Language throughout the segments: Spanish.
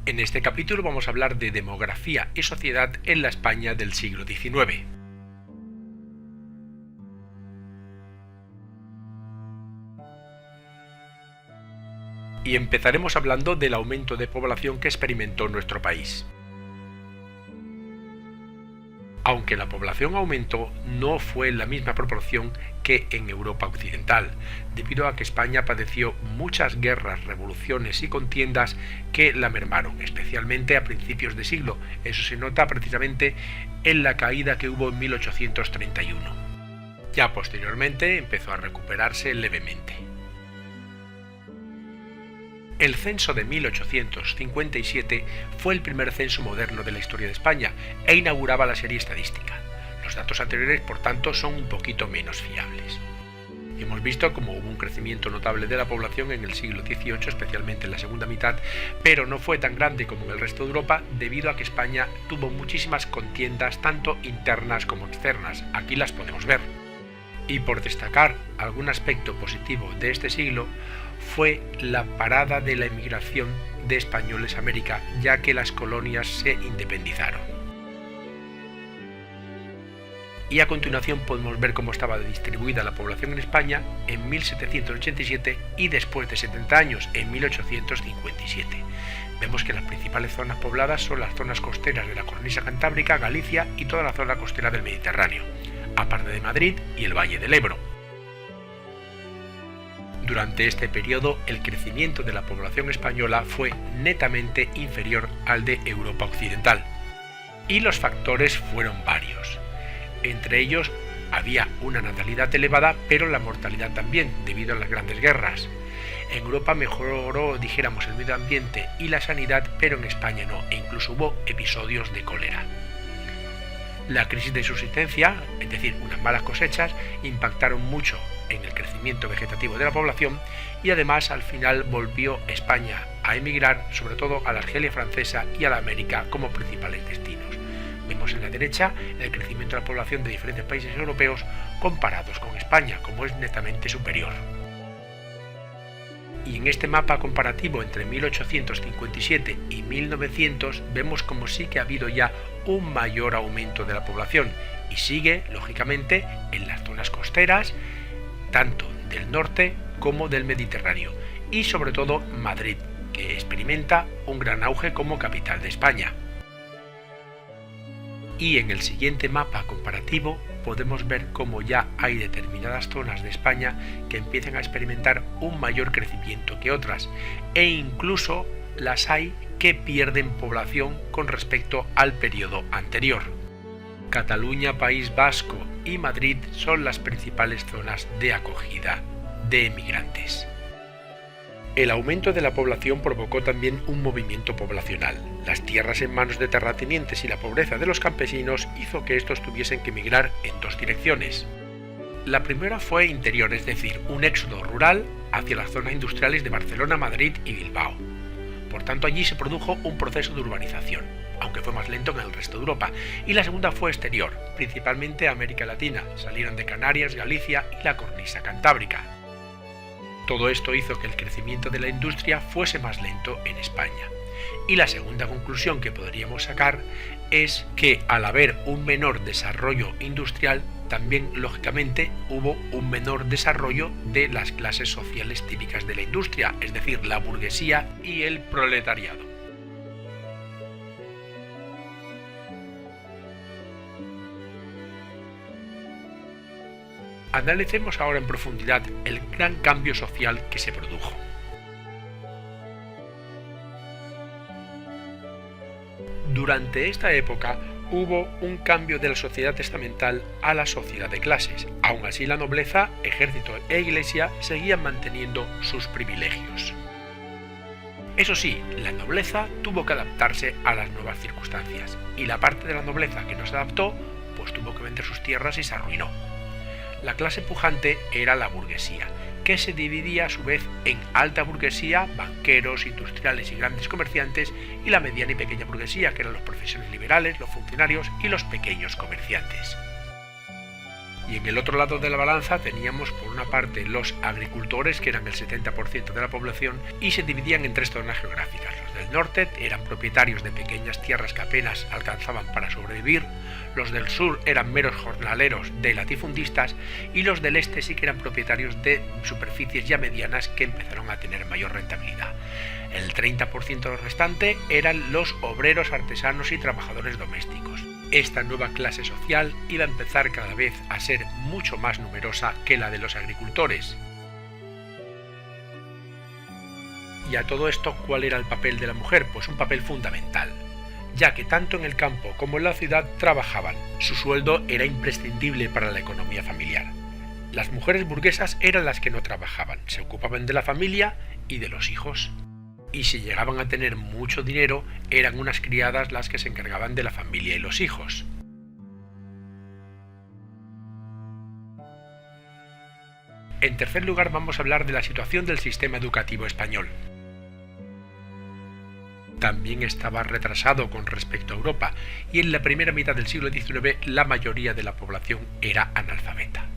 En este capítulo vamos a hablar de demografía y sociedad en la España del siglo XIX. Y empezaremos hablando del aumento de población que experimentó nuestro país. Aunque la población aumentó, no fue en la misma proporción que en Europa occidental, debido a que España padeció muchas guerras, revoluciones y contiendas que la mermaron, especialmente a principios de siglo. Eso se nota precisamente en la caída que hubo en 1831. Ya posteriormente empezó a recuperarse levemente. El censo de 1857 fue el primer censo moderno de la historia de España e inauguraba la serie estadística. Los datos anteriores, por tanto, son un poquito menos fiables. Hemos visto cómo hubo un crecimiento notable de la población en el siglo XVIII, especialmente en la segunda mitad, pero no fue tan grande como en el resto de Europa debido a que España tuvo muchísimas contiendas, tanto internas como externas. Aquí las podemos ver. Y por destacar algún aspecto positivo de este siglo, fue la parada de la emigración de españoles a América, ya que las colonias se independizaron. Y a continuación podemos ver cómo estaba distribuida la población en España en 1787 y después de 70 años, en 1857. Vemos que las principales zonas pobladas son las zonas costeras de la cornisa cantábrica, Galicia y toda la zona costera del Mediterráneo, aparte de Madrid y el Valle del Ebro. Durante este periodo, el crecimiento de la población española fue netamente inferior al de Europa occidental, y los factores fueron varios. Entre ellos, había una natalidad elevada, pero la mortalidad también, debido a las grandes guerras. En Europa mejoró, dijéramos, el medio ambiente y la sanidad, pero en España no, e incluso hubo episodios de cólera. La crisis de subsistencia, es decir, unas malas cosechas, impactaron mucho en el crecimiento vegetativo de la población y además al final volvió España a emigrar, sobre todo a la Argelia francesa y a la América como principales destinos. Vemos en la derecha el crecimiento de la población de diferentes países europeos comparados con España, como es netamente superior. Y en este mapa comparativo entre 1857 y 1900 vemos como sí que ha habido ya un mayor aumento de la población y sigue, lógicamente, en las zonas costeras, tanto del norte como del Mediterráneo, y sobre todo Madrid, que experimenta un gran auge como capital de España. Y en el siguiente mapa comparativo podemos ver cómo ya hay determinadas zonas de España que empiezan a experimentar un mayor crecimiento que otras, e incluso las hay que pierden población con respecto al periodo anterior. Cataluña, País Vasco y Madrid son las principales zonas de acogida de emigrantes. El aumento de la población provocó también un movimiento poblacional. Las tierras en manos de terratenientes y la pobreza de los campesinos hizo que estos tuviesen que emigrar en dos direcciones. La primera fue interior, es decir, un éxodo rural hacia las zonas industriales de Barcelona, Madrid y Bilbao. Por tanto, allí se produjo un proceso de urbanización, aunque fue más lento que en el resto de Europa, y la segunda fue exterior, principalmente América Latina. Salieron de Canarias, Galicia y la cornisa cantábrica. Todo esto hizo que el crecimiento de la industria fuese más lento en España. Y la segunda conclusión que podríamos sacar es que al haber un menor desarrollo industrial, también lógicamente hubo un menor desarrollo de las clases sociales típicas de la industria, es decir, la burguesía y el proletariado. Analicemos ahora en profundidad el gran cambio social que se produjo. Durante esta época hubo un cambio de la sociedad estamental a la sociedad de clases. Aun así, la nobleza, ejército e iglesia seguían manteniendo sus privilegios. Eso sí, la nobleza tuvo que adaptarse a las nuevas circunstancias, y la parte de la nobleza que no se adaptó, pues tuvo que vender sus tierras y se arruinó. La clase pujante era la burguesía, que se dividía a su vez en alta burguesía, banqueros, industriales y grandes comerciantes, y la mediana y pequeña burguesía, que eran los profesores liberales, los funcionarios y los pequeños comerciantes. Y en el otro lado de la balanza teníamos por una parte los agricultores, que eran el 70% de la población, y se dividían en tres zonas geográficas. Los del norte eran propietarios de pequeñas tierras que apenas alcanzaban para sobrevivir, los del sur eran meros jornaleros de latifundistas y los del este sí que eran propietarios de superficies ya medianas que empezaron a tener mayor rentabilidad. El 30% restante eran los obreros, artesanos y trabajadores domésticos. Esta nueva clase social iba a empezar cada vez a ser mucho más numerosa que la de los agricultores. Y a todo esto, ¿cuál era el papel de la mujer? Pues un papel fundamental, ya que tanto en el campo como en la ciudad trabajaban. Su sueldo era imprescindible para la economía familiar. Las mujeres burguesas eran las que no trabajaban, se ocupaban de la familia y de los hijos. Y si llegaban a tener mucho dinero, eran unas criadas las que se encargaban de la familia y los hijos. En tercer lugar, vamos a hablar de la situación del sistema educativo español. También estaba retrasado con respecto a Europa, y en la primera mitad del siglo XIX la mayoría de la población era analfabeta.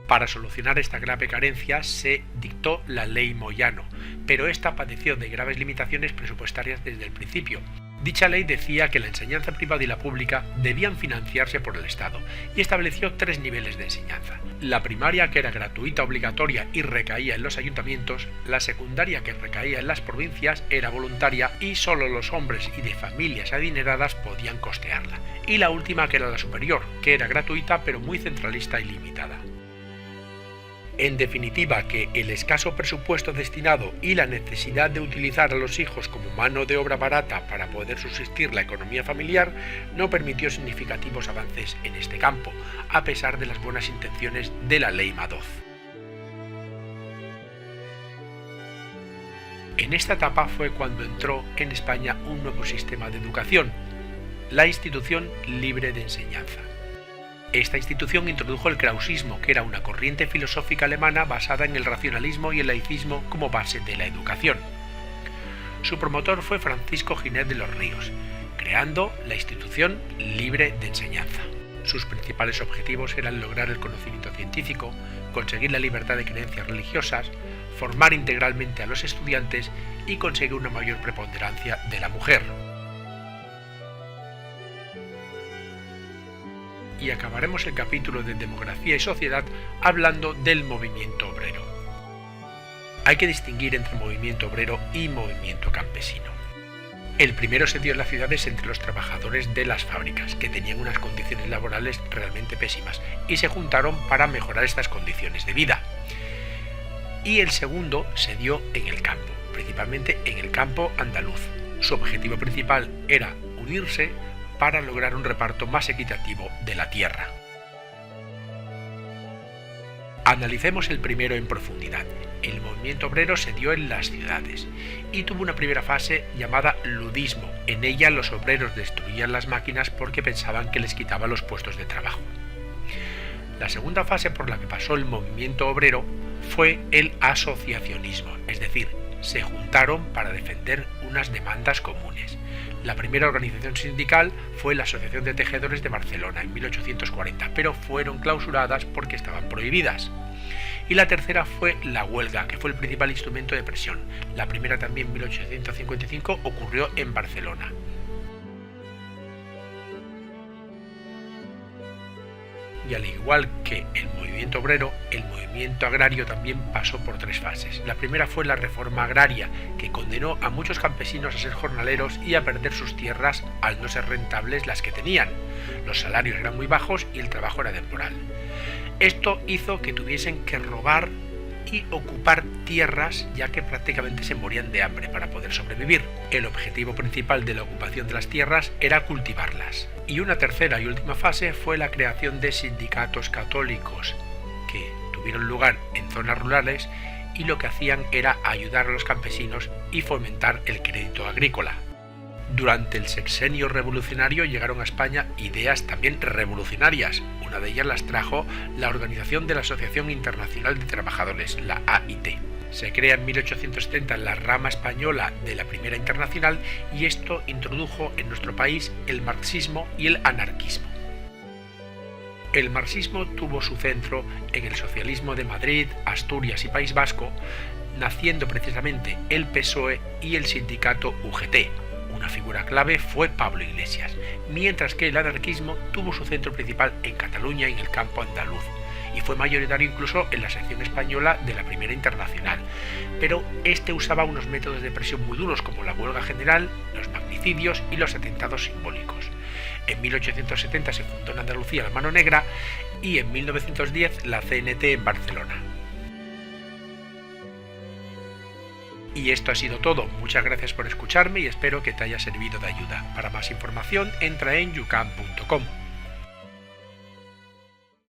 Para solucionar esta grave carencia se dictó la Ley Moyano, pero esta padeció de graves limitaciones presupuestarias desde el principio. Dicha ley decía que la enseñanza privada y la pública debían financiarse por el Estado y estableció tres niveles de enseñanza. La primaria, que era gratuita, obligatoria y recaía en los ayuntamientos; la secundaria, que recaía en las provincias, era voluntaria y solo los hombres y de familias adineradas podían costearla; y la última, que era la superior, que era gratuita pero muy centralista y limitada. En definitiva, que el escaso presupuesto destinado y la necesidad de utilizar a los hijos como mano de obra barata para poder subsistir la economía familiar no permitió significativos avances en este campo, a pesar de las buenas intenciones de la Ley Madoz. En esta etapa fue cuando entró en España un nuevo sistema de educación, la Institución Libre de Enseñanza. Esta institución introdujo el krausismo, que era una corriente filosófica alemana basada en el racionalismo y el laicismo como base de la educación. Su promotor fue Francisco Ginés de los Ríos, creando la Institución Libre de Enseñanza. Sus principales objetivos eran lograr el conocimiento científico, conseguir la libertad de creencias religiosas, formar integralmente a los estudiantes y conseguir una mayor preponderancia de la mujer. Y acabaremos el capítulo de demografía y sociedad hablando del movimiento obrero. Hay que distinguir entre movimiento obrero y movimiento campesino. El primero se dio en las ciudades entre los trabajadores de las fábricas, que tenían unas condiciones laborales realmente pésimas, y se juntaron para mejorar estas condiciones de vida. Y el segundo se dio en el campo, principalmente en el campo andaluz. Su objetivo principal era unirse para lograr un reparto más equitativo de la tierra. Analicemos el primero en profundidad. El movimiento obrero se dio en las ciudades y tuvo una primera fase llamada ludismo. En ella los obreros destruían las máquinas porque pensaban que les quitaban los puestos de trabajo. La segunda fase por la que pasó el movimiento obrero fue el asociacionismo, es decir, se juntaron para defender unas demandas comunes. La primera organización sindical fue la Asociación de Tejedores de Barcelona en 1840, pero fueron clausuradas porque estaban prohibidas. Y la tercera fue la huelga, que fue el principal instrumento de presión. La primera también en 1855 ocurrió en Barcelona. Y al igual que el movimiento obrero, el movimiento agrario también pasó por tres fases. La primera fue la reforma agraria, que condenó a muchos campesinos a ser jornaleros y a perder sus tierras al no ser rentables las que tenían. Los salarios eran muy bajos y el trabajo era temporal. Esto hizo que tuviesen que robar y ocupar tierras, ya que prácticamente se morían de hambre para poder sobrevivir. El objetivo principal de la ocupación de las tierras era cultivarlas. Y una tercera y última fase fue la creación de sindicatos católicos, que tuvieron lugar en zonas rurales y lo que hacían era ayudar a los campesinos y fomentar el crédito agrícola. Durante el sexenio revolucionario llegaron a España ideas también revolucionarias. Una de ellas las trajo la organización de la Asociación Internacional de Trabajadores, la AIT. Se crea en 1870 la rama española de la Primera Internacional y esto introdujo en nuestro país el marxismo y el anarquismo. El marxismo tuvo su centro en el socialismo de Madrid, Asturias y País Vasco, naciendo precisamente el PSOE y el sindicato UGT. Una figura clave fue Pablo Iglesias, mientras que el anarquismo tuvo su centro principal en Cataluña y en el campo andaluz, y fue mayoritario incluso en la sección española de la Primera Internacional, pero este usaba unos métodos de presión muy duros como la huelga general, los magnicidios y los atentados simbólicos. En 1870 se fundó en Andalucía la Mano Negra y en 1910 la CNT en Barcelona. Y esto ha sido todo. Muchas gracias por escucharme y espero que te haya servido de ayuda. Para más información entra en yucam.com.